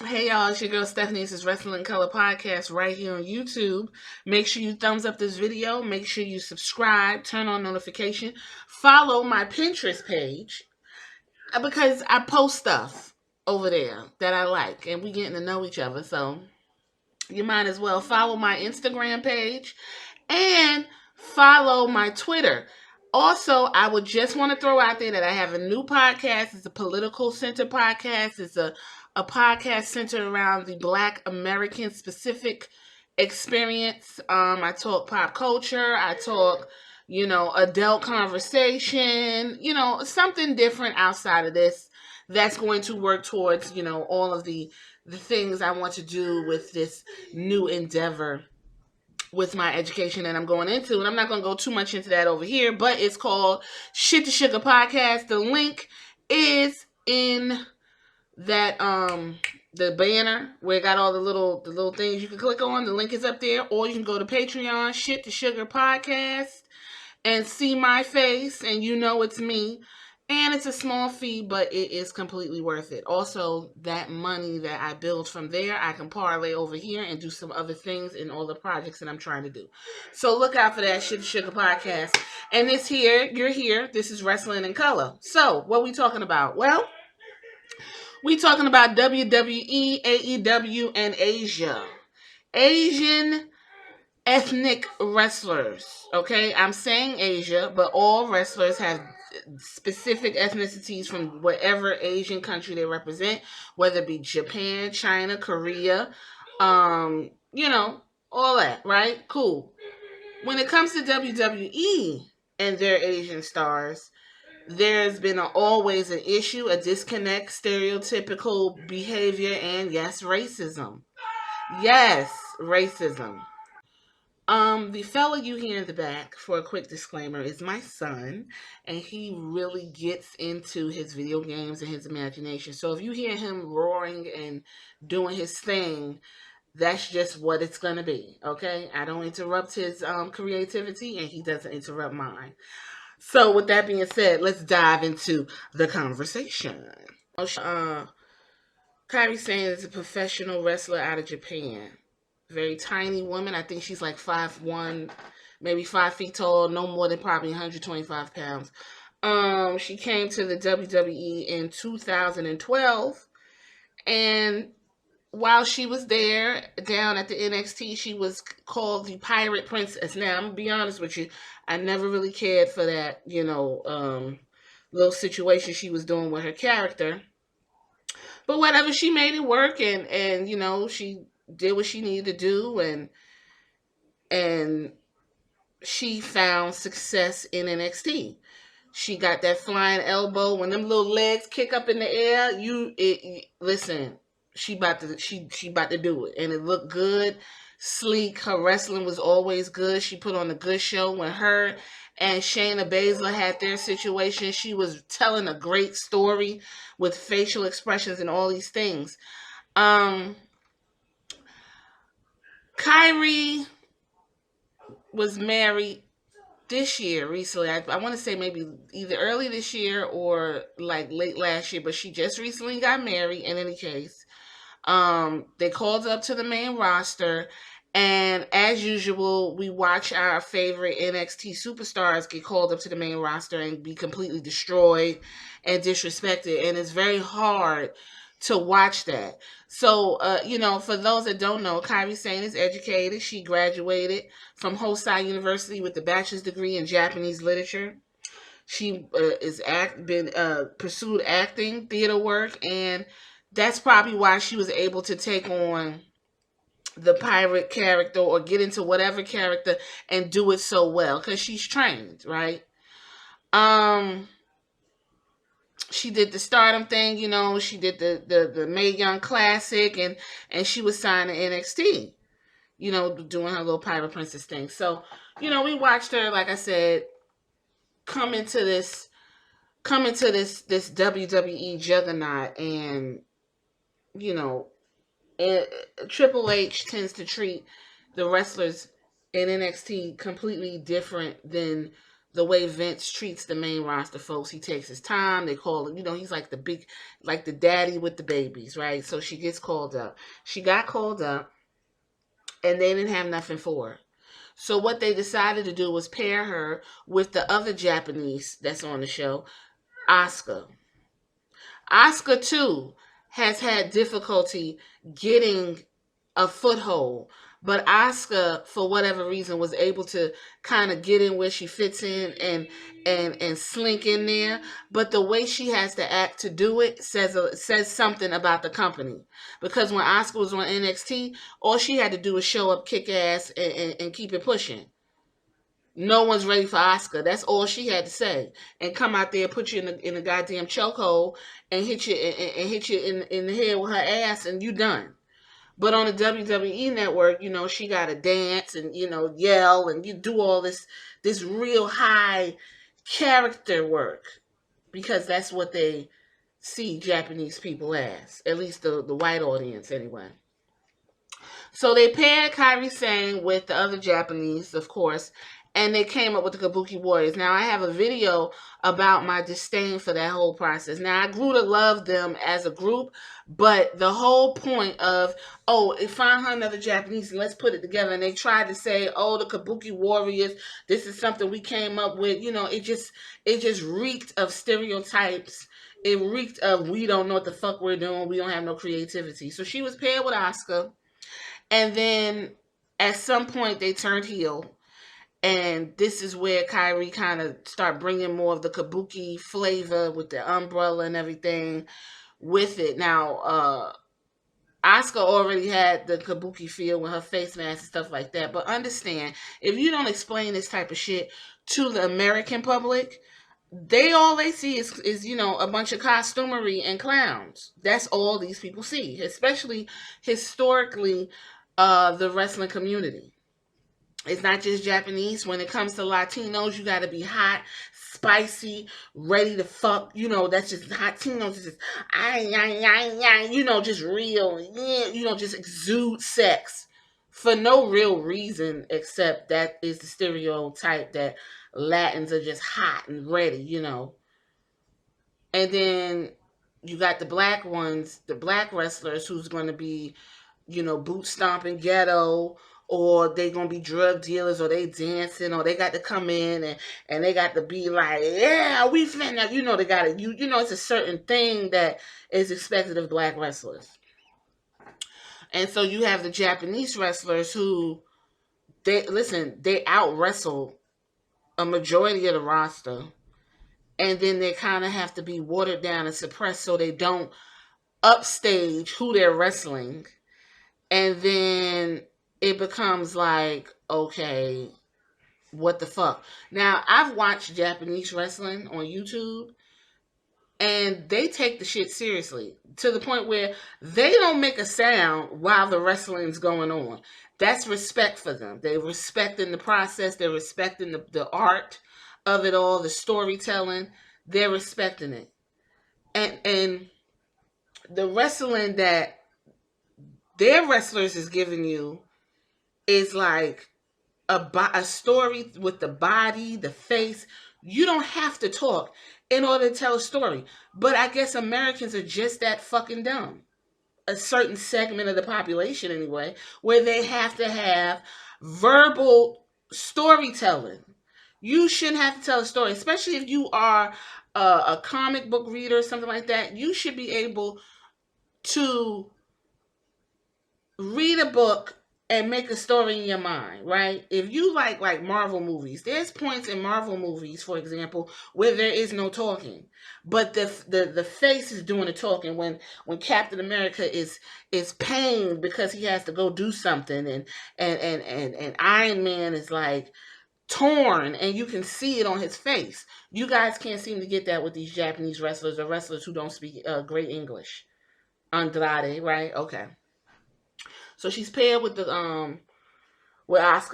Hey y'all, it's your girl Stephanie. This is Wrestling Color Podcast right here on YouTube. Make sure you thumbs up this video. Make sure you subscribe, turn on notification, follow my Pinterest page because I post stuff over there that I like and we getting to know each other. So you might as well follow my Instagram page and follow my Twitter. Also, I would just want to throw out there that I have a new podcast. It's a political center podcast. It's a podcast centered around the Black American specific experience. I talk pop culture. I talk, adult conversation, something different outside of this that's going to work towards, all of the things I want to do with this new endeavor with my education that I'm going into. And I'm not going to go too much into that over here, but it's called Shit to Sugar Podcast. The link is in that the banner where it got all the little things you can click on. The link is up there, or you can go to Patreon, Shit to Sugar Podcast, and see my face, and it's me. And it's a small fee, but it is completely worth it. Also, that money that I build from there, I can parlay over here and do some other things in all the projects that I'm trying to do. So look out for that Shit Sugar Podcast. And you're here. This is Wrestling in Color. So what we talking about? Well, we talking about WWE, AEW, and Asia. Asian ethnic wrestlers. Okay, I'm saying Asia, but all wrestlers have specific ethnicities from whatever Asian country they represent, whether it be Japan, China, Korea, um, you know, all that, right? Cool. When it comes to WWE and their Asian stars, there's been always an issue, a disconnect, stereotypical behavior, and yes, racism. Yes, racism. The fella you hear in the back, for a quick disclaimer, is my son, and he really gets into his video games and his imagination. So if you hear him roaring and doing his thing, that's just what it's gonna be. Okay, I don't interrupt his creativity, and he doesn't interrupt mine. So with that being said, let's dive into the conversation. Kairi Sane is a professional wrestler out of Japan. Very tiny woman. I think she's like 5'1", maybe 5 feet tall, no more than probably 125 pounds. She came to the WWE in 2012, and while she was there down at the NXT, she was called the Pirate Princess. Now, I'm gonna be honest with you, I never really cared for that, little situation she was doing with her character. But whatever, she made it work, and she did what she needed to do, and she found success in NXT. She got that flying elbow when them little legs kick up in the air. Listen. She about to do it, and it looked good, sleek. Her wrestling was always good. She put on a good show. When her and Shayna Baszler had their situation, she was telling a great story with facial expressions and all these things. Kyrie was married this year recently. I want to say maybe either early this year or like late last year, but she just recently got married. In any case, they called up to the main roster, and as usual, we watch our favorite NXT superstars get called up to the main roster and be completely destroyed and disrespected, and it's very hard to watch that. So, for those that don't know, Kairi Sane is educated. She graduated from Hosei University with a bachelor's degree in Japanese literature. She been pursued acting, theater work, and that's probably why she was able to take on the pirate character or get into whatever character and do it so well because she's trained, right? Um, she did the Stardom thing, she did the Mae Young Classic, and she was signed to NXT, doing her little pirate princess thing. So, we watched her, like I said, come into this WWE juggernaut, and you know Triple H tends to treat the wrestlers in NXT completely different than the way Vince treats the main roster folks. He takes his time. They call him, he's like the big, like the daddy with the babies, right? So she gets called up. She got called up, and they didn't have nothing for her. So what they decided to do was pair her with the other Japanese that's on the show, Asuka. Asuka too has had difficulty getting a foothold, but Asuka, for whatever reason, was able to kind of get in where she fits in and slink in there. But the way she has to act to do it says something about the company. Because when Asuka was on NXT, all she had to do was show up, kick ass, and keep it pushing. No one's ready for Oscar. That's all she had to say, and come out there, put you in a goddamn chokehold, and hit you and hit you in the head with her ass, and you done. But on the WWE network, she got to dance and yell and you do all this real high character work, because that's what they see Japanese people as, at least the white audience anyway. So they paired Kairi Sane with the other Japanese, of course, and they came up with the Kabuki Warriors. Now, I have a video about my disdain for that whole process. Now, I grew to love them as a group, but the whole point of, find her another Japanese and let's put it together. And they tried to say, the Kabuki Warriors, this is something we came up with. It just reeked of stereotypes. It reeked of, we don't know what the fuck we're doing. We don't have no creativity. So she was paired with Asuka. And then at some point they turned heel, and this is where Kairi kind of start bringing more of the kabuki flavor with the umbrella and everything with it. Now, Asuka already had the kabuki feel with her face mask and stuff like that. But understand, if you don't explain this type of shit to the American public, all they see is a bunch of costumery and clowns. That's all these people see, especially historically, the wrestling community. It's not just Japanese. When it comes to Latinos, you got to be hot, spicy, ready to fuck. That's just Latinos. Just just real. Just exude sex for no real reason except that is the stereotype that Latins are just hot and ready. And then you got the black ones, the black wrestlers who's going to be boot stomping ghetto, or they gonna be drug dealers, or they dancing, or they got to come in and they got to be like, yeah, we finna, they gotta, it's a certain thing that is expected of black wrestlers. And so you have the Japanese wrestlers who, they out wrestle a majority of the roster, and then they kind of have to be watered down and suppressed so they don't upstage who they're wrestling. And then it becomes like, okay, what the fuck? Now, I've watched Japanese wrestling on YouTube, and they take the shit seriously to the point where they don't make a sound while the wrestling's going on. That's respect for them. They're respecting the process. They're respecting the art of it all, the storytelling. They're respecting it. And the wrestling that their wrestlers is giving you is like a story with the body, the face. You don't have to talk in order to tell a story. But I guess Americans are just that fucking dumb. A certain segment of the population, anyway, where they have to have verbal storytelling. You shouldn't have to tell a story, especially if you are a comic book reader or something like that. You should be able to read a book and make a story in your mind, right? If you like Marvel movies, there's points in Marvel movies, for example, where there is no talking, but the face is doing the talking. When Captain America is pained because he has to go do something, and Iron Man is like torn, and you can see it on his face. You guys can't seem to get that with these Japanese wrestlers or wrestlers who don't speak great English. Andrade, right? Okay. So she's paired with Asuka,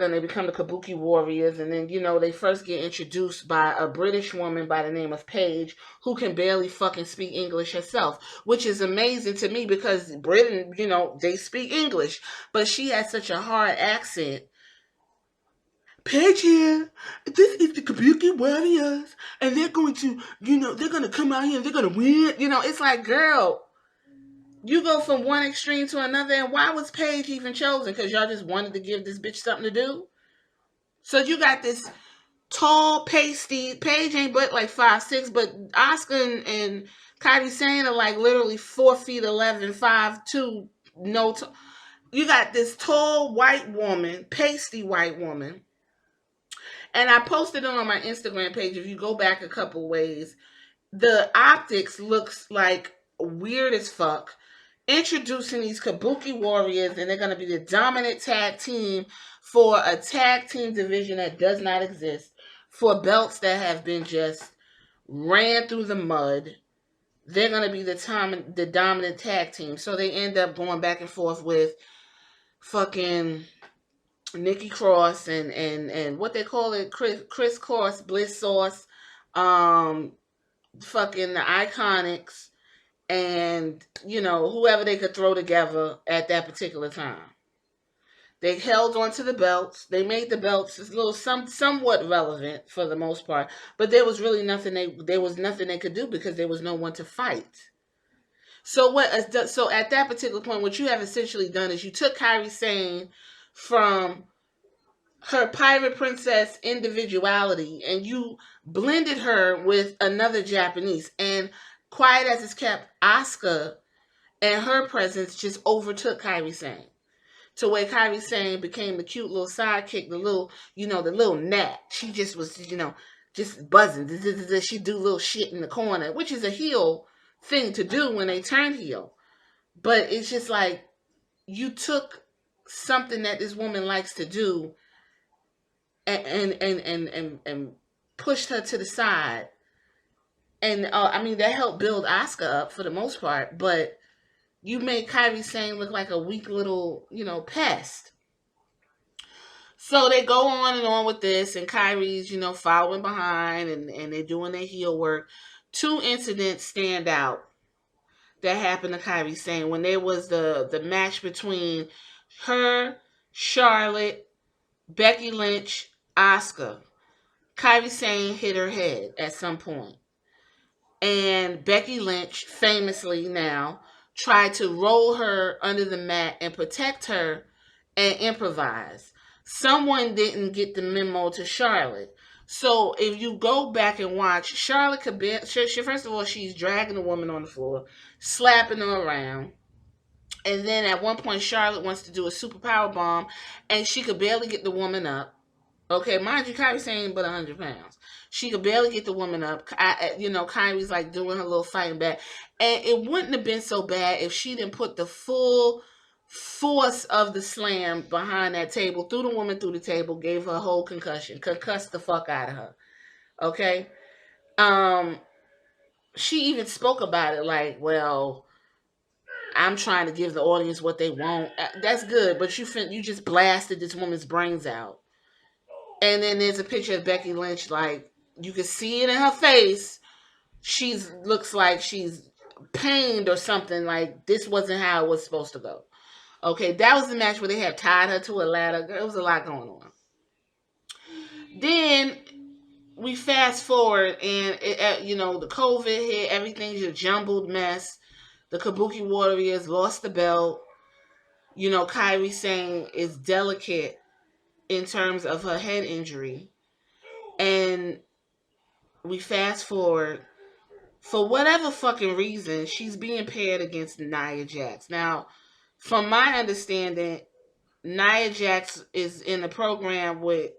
and they become the Kabuki Warriors. And then they first get introduced by a British woman by the name of Paige, who can barely fucking speak English herself, which is amazing to me because Britain, they speak English, but she has such a hard accent. Paige here. This is the Kabuki Warriors, and they're going to, they're going to come out here and they're going to win. It's like, girl, you go from one extreme to another, and why was Paige even chosen? Because y'all just wanted to give this bitch something to do. So you got this tall, pasty. Paige ain't but like 5'6", but Oscar and Kairi Sane are like literally 4'11", 5'2". No, you got this tall white woman, pasty white woman, and I posted it on my Instagram page. If you go back a couple ways, the optics looks like weird as fuck. Introducing these Kabuki Warriors, and they're going to be the dominant tag team for a tag team division that does not exist, for belts that have been just ran through the mud. They're going to be the dominant tag team. So they end up going back and forth with fucking Nikki Cross and what they call it, Chris Cross, Bliss Sauce, fucking the Iconics, and whoever they could throw together at that particular time. They held on to the belts. They made the belts a little somewhat relevant for the most part, but there was really nothing they could do because there was no one to fight. So at that particular point, what you have essentially done is you took Kairi Sane from her pirate princess individuality and you blended her with another Japanese, and quiet as it's kept, Asuka and her presence just overtook Kairi Sane. To where Kairi Sane became the cute little sidekick, the little gnat. She just was, just buzzing. She do little shit in the corner, which is a heel thing to do when they turn heel. But it's just like, you took something that this woman likes to do and pushed her to the side. And that helped build Asuka up for the most part, but you made Kairi Sane look like a weak little, pest. So they go on and on with this, and Kyrie's, following behind, and they're doing their heel work. Two incidents stand out that happened to Kairi Sane when there was the match between her, Charlotte, Becky Lynch, Asuka. Kairi Sane hit her head at some point. And Becky Lynch, famously now, tried to roll her under the mat and protect her and improvise. Someone didn't get the memo to Charlotte. So if you go back and watch, Charlotte could be, first of all, she's dragging the woman on the floor, slapping her around. And then at one point, Charlotte wants to do a super power bomb, and she could barely get the woman up. Okay, mind you, Kyrie's saying but 100 pounds. She could barely get the woman up. Kyrie's like doing her little fighting back. And it wouldn't have been so bad if she didn't put the full force of the slam behind that table, threw the woman through the table, gave her a whole concussion, concussed the fuck out of her. Okay? She even spoke about it like, well, I'm trying to give the audience what they want. That's good, but you just blasted this woman's brains out. And then there's a picture of Becky Lynch, like, you can see it in her face. She looks like she's pained or something, like this wasn't how it was supposed to go. Okay, that was the match where they had tied her to a ladder. There was a lot going on. Then we fast forward, and the COVID hit. Everything's a jumbled mess. The Kabuki Warriors lost the belt. Kairi Sane is delicate in terms of her head injury. And we fast forward. For whatever fucking reason, she's being paired against Nia Jax. Now, from my understanding, Nia Jax is in the program with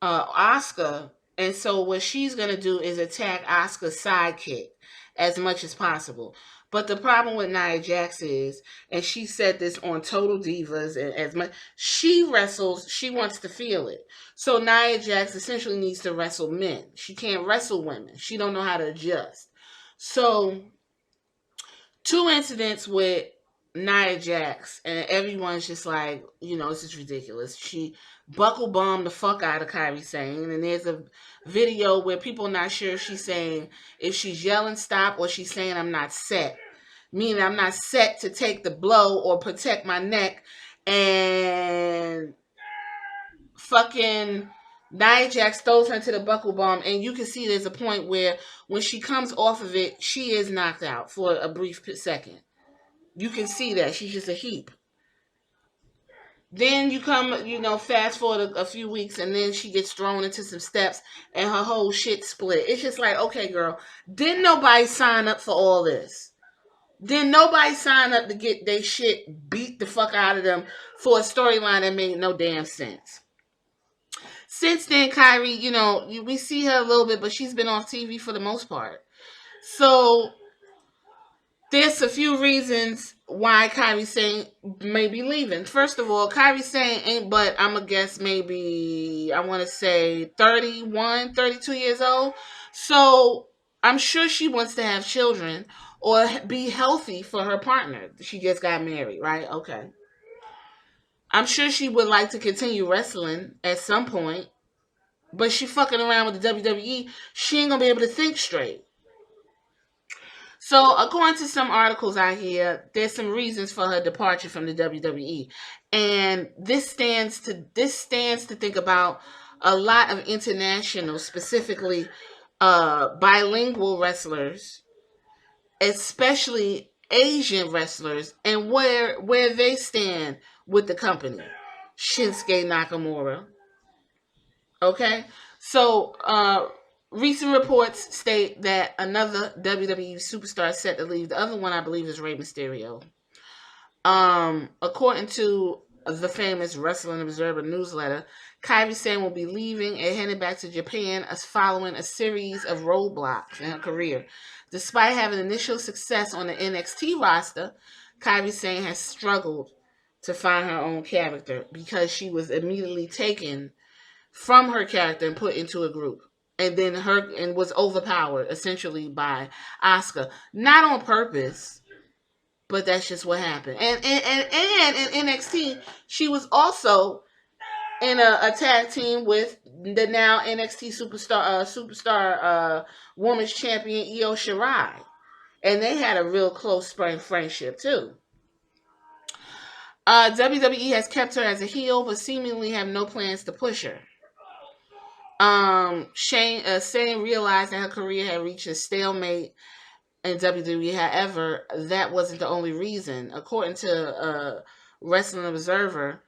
Asuka. And so what she's going to do is attack Asuka's sidekick as much as possible. But the problem with Nia Jax is, and she said this on Total Divas, and as much she wrestles, she wants to feel it. So Nia Jax essentially needs to wrestle men. She can't wrestle women. She don't know how to adjust. So, two incidents with Nia Jax, and everyone's just like, this is ridiculous. She buckle bombed the fuck out of Kairi Sane, and there's a video where people are not sure if she's yelling stop or she's saying I'm not set. Meaning I'm not set to take the blow or protect my neck, and fucking Nia Jax throws her to the buckle bomb, and you can see there's a point where when she comes off of it, she is knocked out for a brief second. You can see that she's just a heap. Then you come, fast forward a few weeks, and then she gets thrown into some steps, and her whole shit split. It's just like, okay, girl, didn't nobody sign up for all this? Didn't nobody sign up to get their shit beat the fuck out of them for a storyline that made no damn sense? Since then, Kyrie, we see her a little bit, but she's been off TV for the most part. So there's a few reasons why Kyrie Sane may be leaving. First of all, Kyrie Sane ain't but, I'm going to guess, maybe, I want to say 31, 32 years old. So I'm sure she wants to have children or be healthy for her partner. She just got married, right? Okay. I'm sure she would like to continue wrestling at some point, but she fucking around with the WWE. She ain't going to be able to think straight. So, according to some articles out here, there's some reasons for her departure from the WWE, and this stands to think about a lot of international, specifically bilingual wrestlers, especially Asian wrestlers, and where they stand with the company. Shinsuke Nakamura. Okay, so recent reports state that another WWE superstar is set to leave. The other one, I believe, is Rey Mysterio. According to the famous Wrestling Observer newsletter, Kairi Sane will be leaving and heading back to Japan as following a series of roadblocks in her career. Despite having initial success on the NXT roster, Kairi Sane has struggled to find her own character because she was immediately taken from her character and put into a group, and then was overpowered essentially by Asuka, not on purpose, but that's just what happened. And in NXT, she was also in a tag team with the now NXT superstar women's champion Io Shirai, and they had a real close friendship too. WWE has kept her as a heel, but seemingly have no plans to push her. Sane realized that her career had reached a stalemate in WWE. However, that wasn't the only reason. According to Wrestling Observer,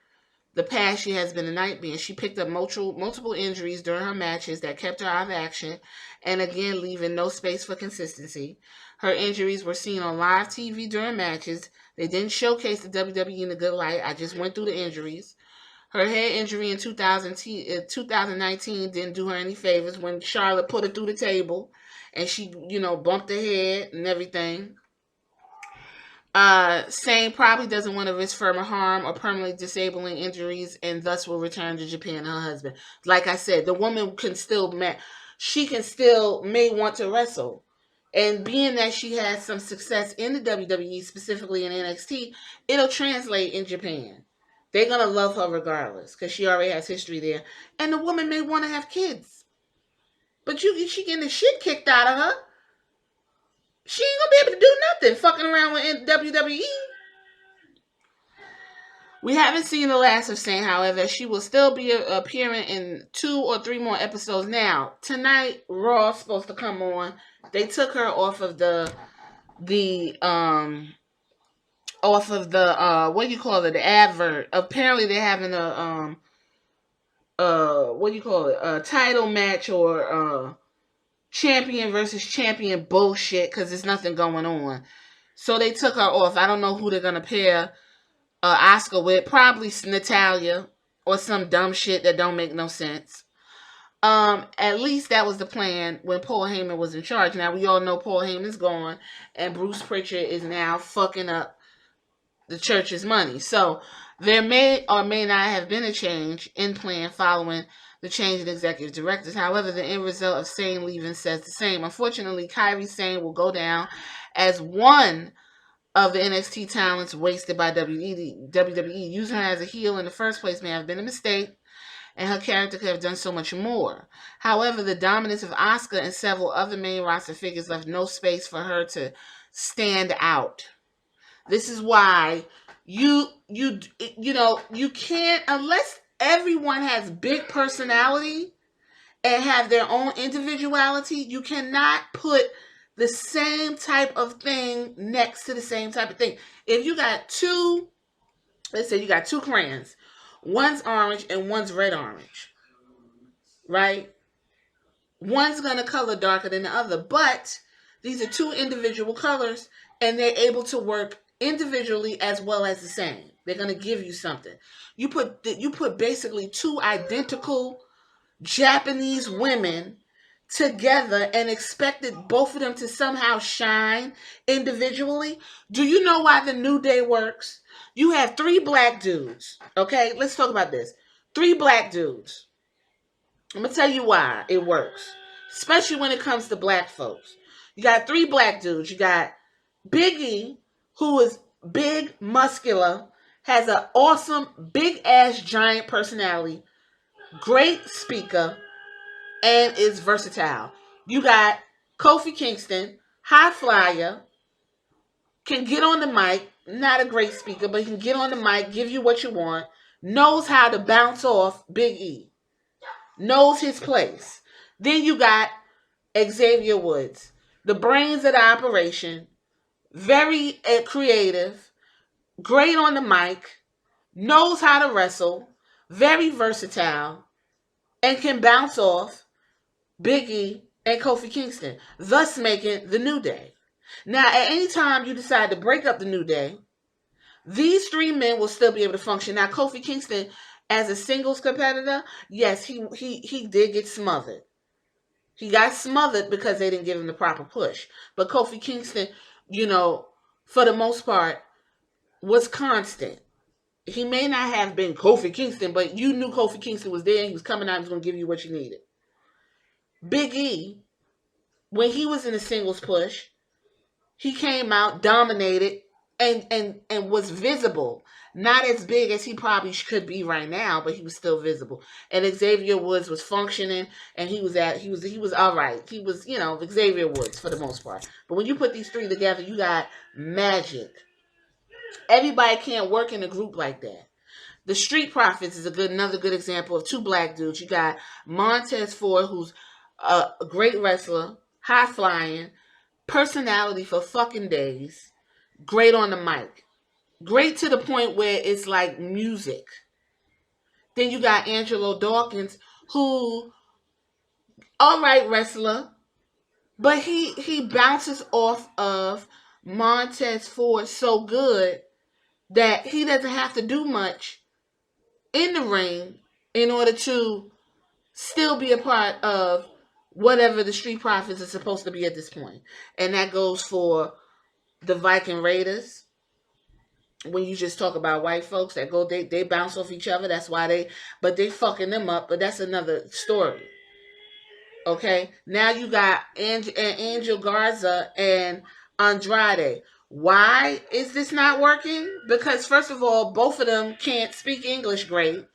the past year has been a nightmare. She picked up multiple injuries during her matches that kept her out of action, and again, leaving no space for consistency. Her injuries were seen on live TV during matches. They didn't showcase the WWE in a good light. I just went through the injuries. Her head injury in 2019 didn't do her any favors when Charlotte put her through the table and she, bumped her head and everything. Sane probably doesn't want to risk further harm or permanently disabling injuries and thus will return to Japan and her husband. Like I said, the woman can still, she can still may want to wrestle. And being that she has some success in the WWE, specifically in NXT, it'll translate in Japan. They're going to love her regardless because she already has history there. And the woman may want to have kids. But she getting the shit kicked out of her. She ain't going to be able to do nothing fucking around with WWE. We haven't seen the last of Sane, however. She will still be appearing in 2 or 3 more episodes. Now, tonight, Raw is supposed to come on. They took her off of the what do you call it, the advert. Apparently they're having a what do you call it, a title match or champion versus champion bullshit because there's nothing going on. So they took her off. I don't know who they're gonna pair Asuka with. Probably Natalya or some dumb shit that don't make no sense. At least that was the plan when Paul Heyman was in charge. Now we all know Paul Heyman's gone and Bruce Pritchard is now fucking up the church's money. So there may or may not have been a change in plan following the change in executive directors. However, the end result of Sane leaving says the same. Unfortunately, Kairi Sane will go down as one of the NXT talents wasted by WWE. Using her as a heel in the first place may have been a mistake, and her character could have done so much more. However, the dominance of Asuka and several other main roster figures left no space for her to stand out. This is why you can't, unless everyone has big personality, and have their own individuality, you cannot put the same type of thing next to the same type of thing. If you got two, let's say you got two crayons, one's orange and one's red orange, right? One's going to color darker than the other, but these are two individual colors and they're able to work individually as well as the same. They're going to give you something. You put basically two identical Japanese women together and expected both of them to somehow shine individually. Do you know why the New Day works? You have three black dudes. Okay, let's talk about this. Three black dudes. I'm going to tell you why it works, especially when it comes to black folks. You got three black dudes. You got Biggie, who is big, muscular, has an awesome, big-ass, giant personality, great speaker, and is versatile. You got Kofi Kingston, high flyer, can get on the mic, not a great speaker, but he can get on the mic, give you what you want, knows how to bounce off Big E, knows his place. Then you got Xavier Woods, the brains of the operation, very creative, great on the mic, knows how to wrestle, very versatile, and can bounce off Big E and Kofi Kingston, thus making the New Day. Now, at any time you decide to break up the New Day, these three men will still be able to function. Now, Kofi Kingston, as a singles competitor, yes, he did get smothered. He got smothered because they didn't give him the proper push. But Kofi Kingston, for the most part, was constant. He may not have been Kofi Kingston, but you knew Kofi Kingston was there and he was coming out and was going to give you what you needed. Big E, when he was in the singles push, he came out, dominated, and was visible. Not as big as he probably could be right now, but he was still visible. And Xavier Woods was functioning, and he was all right. He was, Xavier Woods for the most part. But when you put these three together, you got magic. Everybody can't work in a group like that. The Street Profits is another good example of two black dudes. You got Montez Ford, who's a great wrestler, high flying, personality for fucking days, great on the mic. Great to the point where it's like music. Then you got Angelo Dawkins, who, all right wrestler, but he bounces off of Montez Ford so good that he doesn't have to do much in the ring in order to still be a part of whatever the Street Profits are supposed to be at this point. And that goes for the Viking Raiders. When you just talk about white folks that go, they bounce off each other. That's why they fucking them up. But that's another story. Okay, now you got Angel Garza and Andrade. Why is this not working? Because first of all, both of them can't speak English great,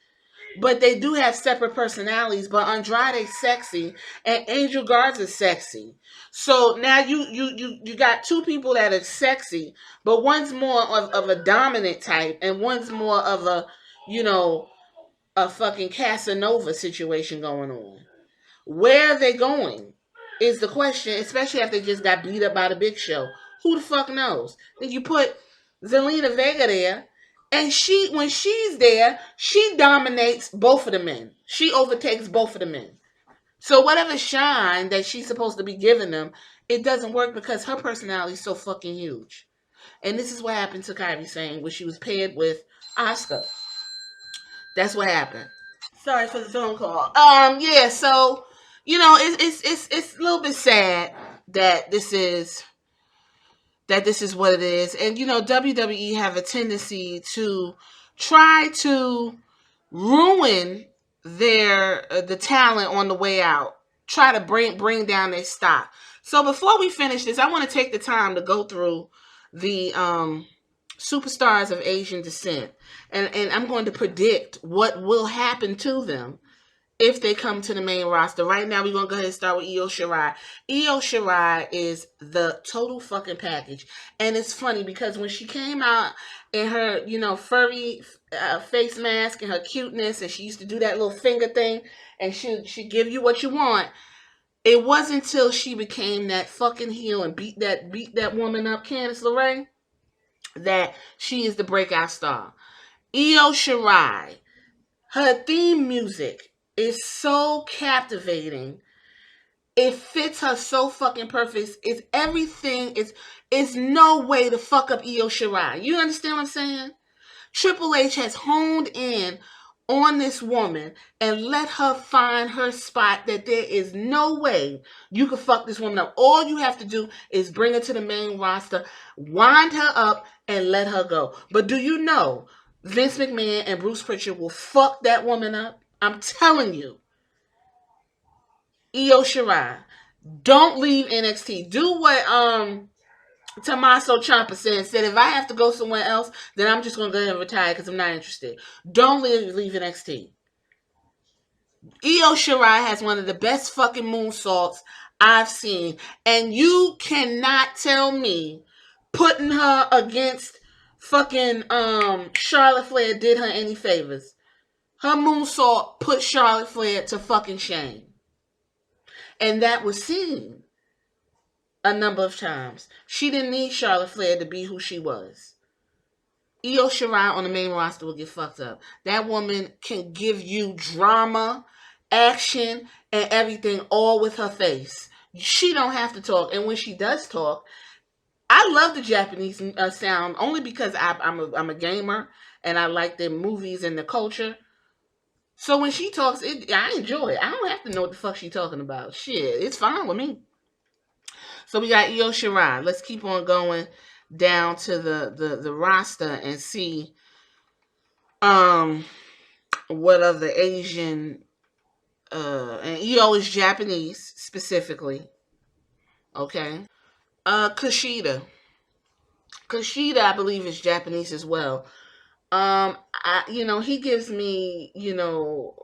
but they do have separate personalities. But Andrade's sexy and Angel Garza's sexy. So now you got two people that are sexy, but one's more of a dominant type and one's more of a fucking Casanova situation going on. Where are they going is the question, especially after they just got beat up by the Big Show. Who the fuck knows? Then you put Zelina Vega there, and when she's there, she dominates both of the men. She overtakes both of the men. So whatever shine that she's supposed to be giving them, it doesn't work because her personality is so fucking huge. And this is what happened to Kairi Sane when she was paired with Asuka. That's what happened. Sorry for the phone call. Yeah, so it's a little bit sad that this is what it is. And WWE have a tendency to try to ruin the talent on the way out. Try to bring down their stock. So before we finish this, I want to take the time to go through the superstars of Asian descent. And I'm going to predict what will happen to them if they come to the main roster. Right now, we're going to go ahead and start with Io Shirai. Io Shirai is the total fucking package. And it's funny because when she came out in her, furry face mask and her cuteness, and she used to do that little finger thing, and she'd give you what you want. It wasn't until she became that fucking heel and beat that woman up, Candice LeRae, that she is the breakout star. Io Shirai, her theme music is so captivating. It fits her so fucking perfect. It's everything. It's no way to fuck up Io Shirai. You understand what I'm saying? Triple H has honed in on this woman and let her find her spot that there is no way you can fuck this woman up. All you have to do is bring her to the main roster, wind her up, and let her go. But do you know Vince McMahon and Bruce Pritchard will fuck that woman up? I'm telling you. Io Shirai, don't leave NXT. Do what Tommaso Ciampa said if I have to go somewhere else, then I'm just going to go ahead and retire because I'm not interested. Don't leave NXT. Io Shirai has one of the best fucking moonsaults I've seen. And you cannot tell me putting her against fucking Charlotte Flair did her any favors. Her moonsault put Charlotte Flair to fucking shame. And that was seen a number of times. She didn't need Charlotte Flair to be who she was. Io Shirai on the main roster will get fucked up. That woman can give you drama, action, and everything all with her face. She don't have to talk. And when she does talk, I love the Japanese sound only because I'm a gamer and I like their movies and the culture. So when she talks, I enjoy it. I don't have to know what the fuck she's talking about. Shit, it's fine with me. So we got Io Shirai. Let's keep on going down to the roster and see what other Asian and Io is Japanese specifically. Okay. Kushida. Kushida, I believe, is Japanese as well. He gives me,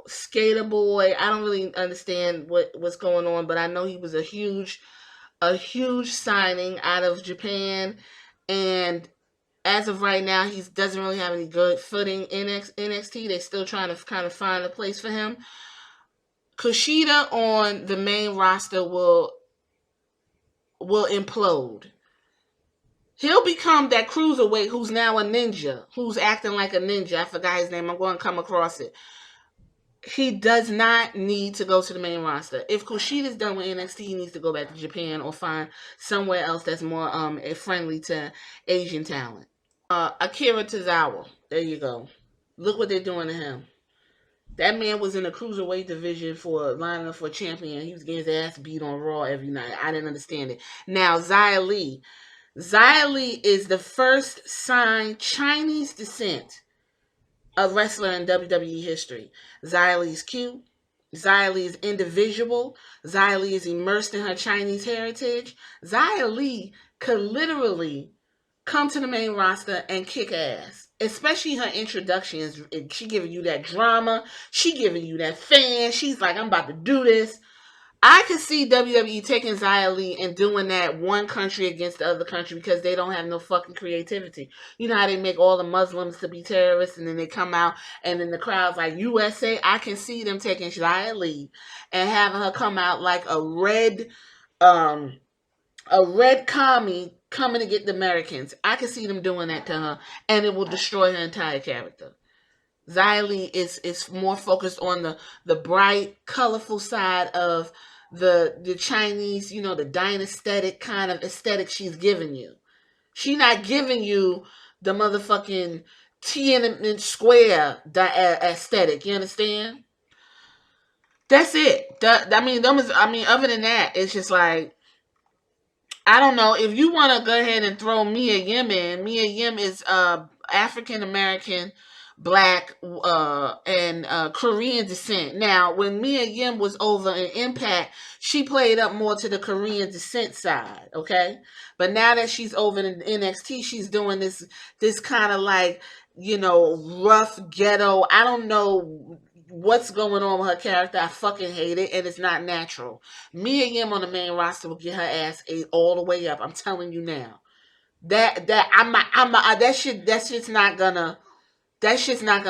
Skater Boy. I don't really understand what's going on, but I know he was a huge signing out of Japan, and as of right now, he doesn't really have any good footing in NXT. They're still trying to kind of find a place for him. Kushida on the main roster will implode. He'll become that cruiserweight who's now a ninja, who's acting like a ninja. I forgot his name. I'm going to come across it. He does not need to go to the main roster. If Kushida's done with NXT, he needs to go back to Japan or find somewhere else that's more friendly to Asian talent. Akira Tozawa. There you go. Look what they're doing to him. That man was in the cruiserweight division for lining up for a champion. He was getting his ass beat on Raw every night. I didn't understand it. Now, Xia Li. Xia Li is the first signed Chinese descent of wrestler in WWE history. Xia Li is cute. Xia Li is individual. Xia Li is immersed in her Chinese heritage. Xia Li could literally come to the main roster and kick ass. Especially her introductions. She giving you that drama. She giving you that fan. She's like, I'm about to do this. I could see WWE taking Xia Li and doing that one country against the other country because they don't have no fucking creativity. You know how they make all the Muslims to be terrorists and then they come out and then the crowd's like, USA? I can see them taking Xia Li and having her come out like a red commie coming to get the Americans. I can see them doing that to her and it will destroy her entire character. Xia Li is more focused on the bright, colorful side of the Chinese, the dynastic kind of aesthetic she's giving you. She's not giving you the motherfucking Tiananmen Square aesthetic. You understand? That's it. Other than that, it's just like, I don't know. If you want to go ahead and throw Mia Yim in, Mia Yim is African American, Black, and Korean descent. Now, when Mia Yim was over in Impact, she played up more to the Korean descent side, okay? But now that she's over in NXT, she's doing this kind of like, rough ghetto. I don't know. what's going on with her character. I fucking hate it, and it's not natural. Mia Yim on the main roster will get her ass ate all the way up. I'm telling you now. That shit's not gonna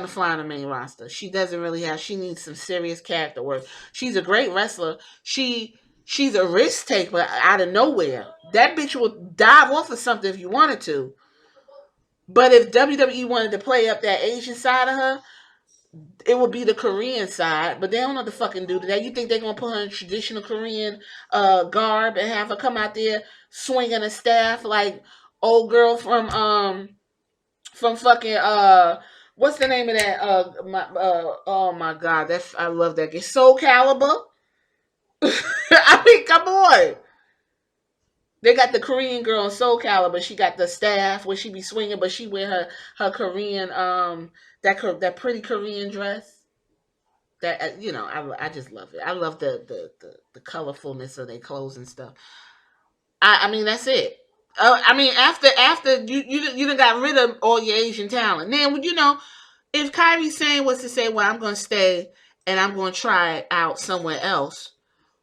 fly on the main roster. She doesn't really have. She needs some serious character work. She's a great wrestler. She's a risk taker out of nowhere. That bitch will dive off of something if you wanted to. But if WWE wanted to play up that Asian side of her, it would be the Korean side. But they don't know what to fucking do to that. You think they're gonna put her in traditional Korean garb and have her come out there swinging a staff like old girl from fucking what's the name of that oh my god, that I love that game, Soul Calibur. I mean, come on. They got the Korean girl in Soul Calibur. She got the staff where she be swinging, but she wear her Korean that pretty Korean dress. That I just love it. I love the colorfulness of their clothes and stuff. I mean, that's it. I mean, after you done got rid of all your Asian talent. Then if Kyrie Sane was to say, "Well, I'm going to stay and I'm going to try it out somewhere else,"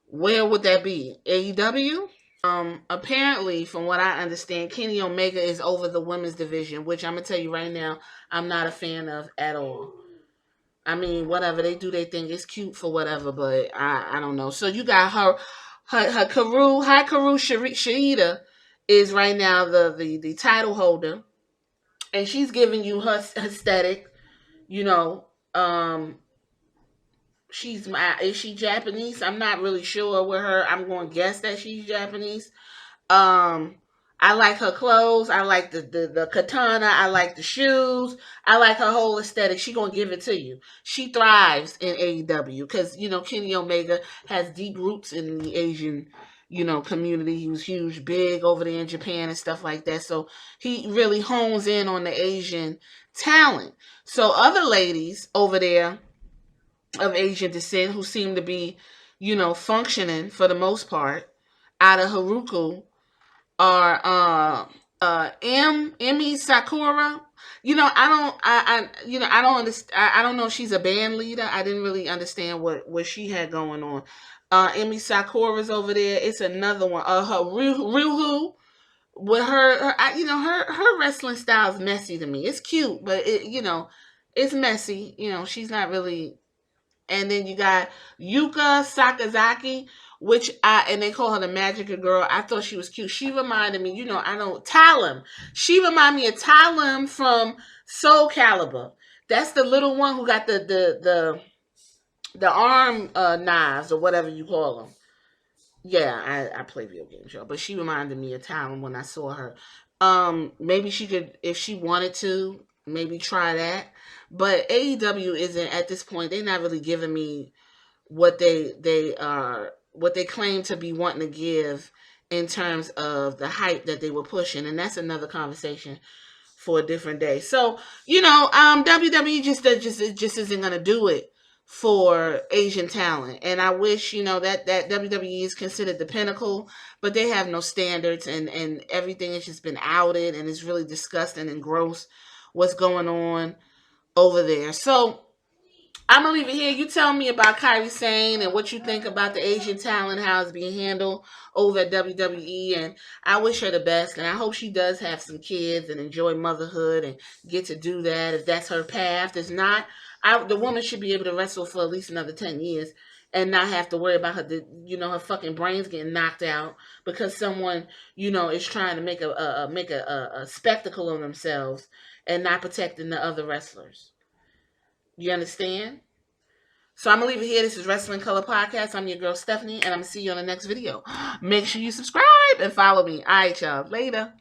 where would that be? AEW? Apparently, from what I understand, Kenny Omega is over the women's division, which I'm gonna tell you right now, I'm not a fan of at all. I mean, whatever they do, they think it's cute for whatever, but I don't know. So you got her Hikaru Shida is right now the title holder, and she's giving you her aesthetic. You know, is she Japanese? I'm not really sure with her. I'm going to guess that she's Japanese. Um, I like her clothes. I like the katana. I like the shoes. I like her whole aesthetic. She gonna give it to you. She thrives in AEW because Kenny Omega has deep roots in the Asian community. He was huge, big over there in Japan and stuff like that. So he really hones in on the Asian talent. So other ladies over there of Asian descent who seem to be, functioning for the most part out of Haruku are Emi Sakura. I don't understand. I don't know if she's a band leader. I didn't really understand what she had going on. Emi Sakura's over there. It's another one. Her Ruhu with her wrestling style is messy to me. It's cute, but it's messy. She's not really. And then you got Yuka Sakazaki, and they call her the Magical Girl. I thought she was cute. She reminded me, I don't Talum. She reminded me of Talum from Soul Calibur. That's the little one who got the arm knives or whatever you call them. Yeah, I play video games, y'all. But she reminded me of Talon when I saw her. Maybe she could, if she wanted to, maybe try that. But AEW isn't at this point. They're not really giving me what they claim to be wanting to give in terms of the hype that they were pushing, and that's another conversation for a different day. So WWE just isn't gonna do it for Asian talent, and I wish that WWE is considered the pinnacle, but they have no standards, and everything has just been outed, and it's really disgusting and gross what's going on over there. So I'm gonna leave it here. You tell me about Kyrie Sane and what you think about the Asian talent, how it's being handled over at WWE. And I wish her the best, and I hope she does have some kids and enjoy motherhood and get to do that if that's her path. If not, the woman should be able to wrestle for at least another 10 years and not have to worry about her fucking brains getting knocked out because someone is trying to make a spectacle of themselves and not protecting the other wrestlers. You understand? So I'm going to leave it here. This is Wrestling Color Podcast. I'm your girl, Stephanie, and I'm going to see you on the next video. Make sure you subscribe and follow me. All right, y'all. Later.